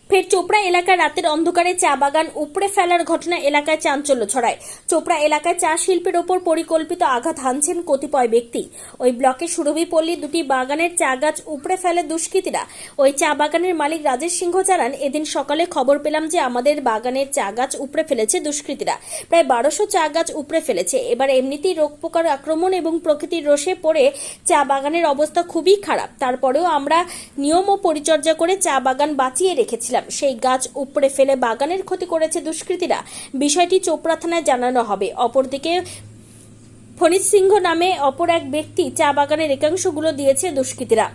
ফের চোপড়া এলাকার রাতের অন্ধকারে চা বাগান উপড়ে ফেলার ঘটনা এলাকায় চাঞ্চল্য ছড়ায়। চোপড়া এলাকায় চা শিল্পের ওপর পরিকল্পিত আঘাত হানছেন কতিপয় ব্যক্তি। ওই ব্লকের সুরভিপল্লী দুটি বাগানের চা গাছ উপড়ে ফেলে দুষ্কৃতীরা। ওই চা বাগানের মালিক রাজেশ সিংহ জানান, এদিন সকালে খবর পেলাম যে আমাদের বাগানের চা গাছ উপড়ে ফেলেছে দুষ্কৃতীরা। প্রায় 1200 চা গাছ উপড়ে ফেলেছে। এবার এমনিতেই রোগ পোকার আক্রমণ এবং প্রকৃতির রোষে পড়ে চা বাগানের অবস্থা খুবই খারাপ। তারপরেও আমরা নিয়ম ও পরিচর্যা করে চা বাগান বাঁচিয়ে রেখেছিলাম। সেই গাছ উপড়ে ফেলে বাগানের ক্ষতি করেছে দুষ্কৃতীরা। বিষয়টি চোপড়া থানায় জানানো হবে। অপরদিকে ফণিত সিংহ নামে অপর এক ব্যক্তি চা বাগানের একাংশগুলো দিয়েছে দুষ্কৃতীরা।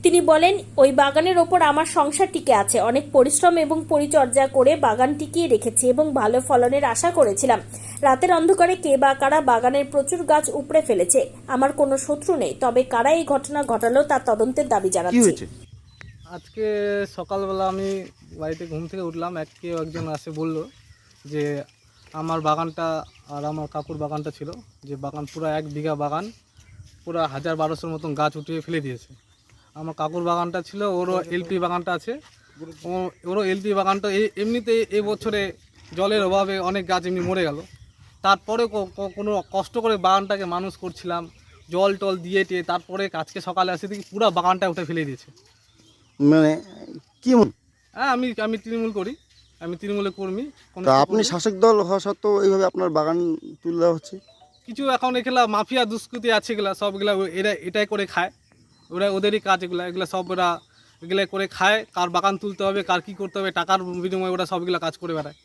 তিনি বলেন, ওই বাগানের ওপর আমার সংসার টিকে আছে। অনেক পরিশ্রম এবং পরিচর্যা করে বাগান টিকিয়ে রেখেছি এবং ভালো ফলনের আশা করেছিলাম। রাতের অন্ধকারে কে বা কারা বাগানের প্রচুর গাছ উপড়ে ফেলেছে। আমার কোনো শত্রু নেই, তবে কারা এই ঘটনা ঘটালো তার তদন্তের দাবি জানাচ্ছি। আজকে সকালবেলা আমি বাড়িতে ঘুম থেকে উঠলাম, একজন আসে বলল যে আমার বাগানটা আর আমার কাকুর বাগানটা ছিল, যে বাগান পুরো 1 বিঘা বাগান পুরো 1000-1200 মতন গাছ উঠিয়ে ফেলে দিয়েছে। আমার কাকুর বাগানটা ছিল, ওরও এলপি বাগানটা আছে, ওরও এলপি বাগানটা এমনিতে এবছরে জলের অভাবে অনেক গাছ এমনি মরে গেল। তারপরে কোনো কষ্ট করে বাগানটাকে মানুষ করছিলাম, জল টল দিয়ে তারপরে আজকে সকালে আসে দেখি পুরো বাগানটা উঠে ফেলে দিয়েছে। মানে কি হ্যাঁ, আমি তৃণমূল করি, আমি তৃণমূলের কর্মী। তা আপনি শাসক দল হওয়া সত্ত্বেও এইভাবে আপনার বাগান তুলে দেওয়া হচ্ছে? কিছু এখন এগুলা মাফিয়া দুষ্কৃতি আছে, এগুলা সবগুলা এটাই করে খায়, ওদেরই কাজ এগুলা সব এগুলা করে খায়। কার বাগান তুলতে হবে, কার কী করতে হবে, টাকার বিনিময়ে ওরা সবগুলা কাজ করে বেড়ায়।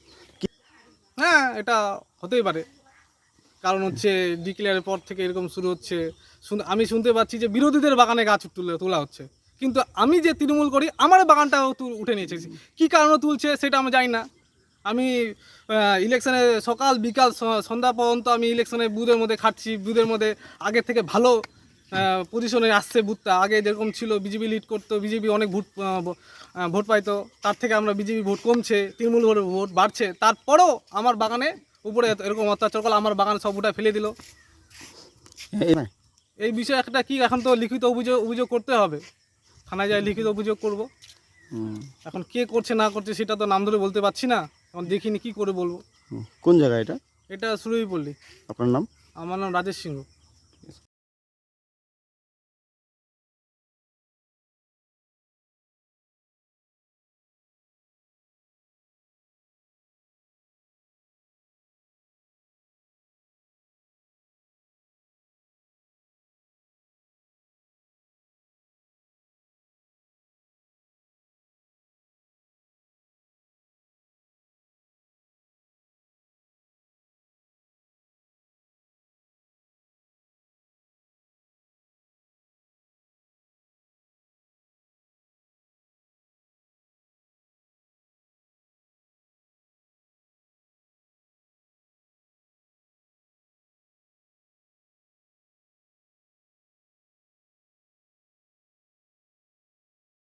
হ্যাঁ, এটা হতেই পারে, কারণ হচ্ছে ডিক্লেয়ারের পর থেকে এরকম শুরু হচ্ছে। আমি শুনতে পাচ্ছি যে বিরোধীদের বাগানে গাছ তোলা হচ্ছে, কিন্তু আমি যে তৃণমূল করি আমার বাগানটাও উঠে নিয়েছে। কী কারণে তুলছে সেটা আমি জানি না। আমি ইলেকশনে সকাল বিকাল সন্ধ্যা পর্যন্ত আমি ইলেকশনে বুথের মধ্যে খাটছি। বুথের মধ্যে আগের থেকে ভালো পজিশনে আসছে বুথটা। আগে যেরকম ছিল বিজেপি লিড করতো, বিজেপি অনেক ভোট পাইতো, তার থেকে আমরা বিজেপি ভোট কমছে, তৃণমূল ভোট বাড়ছে। তারপরেও আমার বাগানে উপরে এরকম অত্যাচার করলে আমার বাগানে সব উঠে ফেলে দিল। এই বিষয়ে একটা কি এখন তো লিখিত অভিযোগ করতে হবে, থানায় যাই লিখিত অভিযোগ করব। এখন কে করছে না করছে সেটা তো নাম ধরে বলতে পারছি না, এখন দেখিনি কি করে বলবো। কোন জায়গা এটা? এটা সুরভিপল্লী। আপনার নাম? আমার নাম রাজেশ সিংহ।